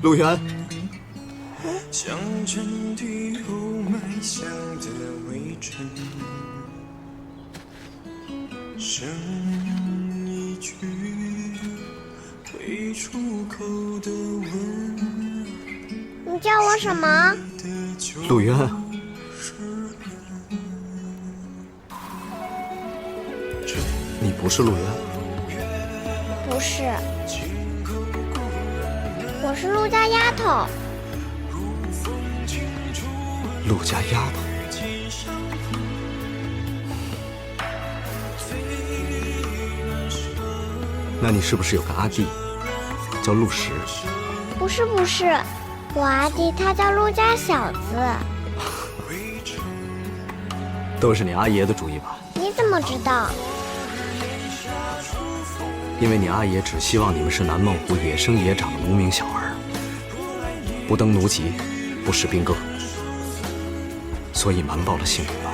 陆源，向真敌后迈向的围城，剩一句未出口的吻。你叫我什么？陆源。你不是陆源？不是，我是陆家丫头。陆家丫头？那你是不是有个阿弟，叫陆石？不是，我阿弟他叫陆家小子。都是你阿爷的主意吧？你怎么知道？因为你阿爷只希望你们是南孟湖野生野长的无名小儿，不登奴籍，不食兵戈，所以瞒报了姓名吧。